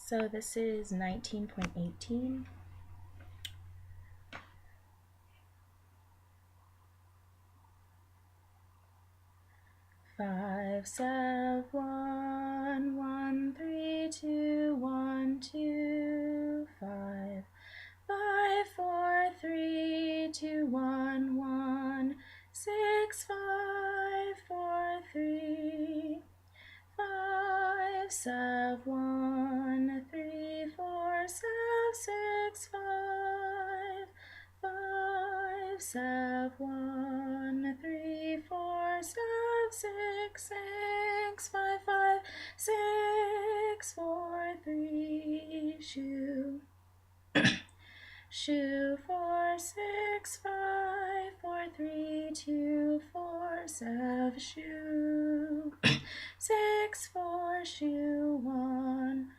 So this is 19.18. Five, seven, 1, 1, 3, 2, 1, 2, 5, 5, 4, 3, 2, 1, 1, 6, 5, 4, 3, 5, 7, 1, 3, 4, 7, 6, 5, 5, 7, 1, 3, 4, 7, 6, 6, 5, 5, 6, 4, 3, shoe. Shoe 4, 6, 5, 4, 3, 2, 4, 7, shoe. 6, 4, shoe 1,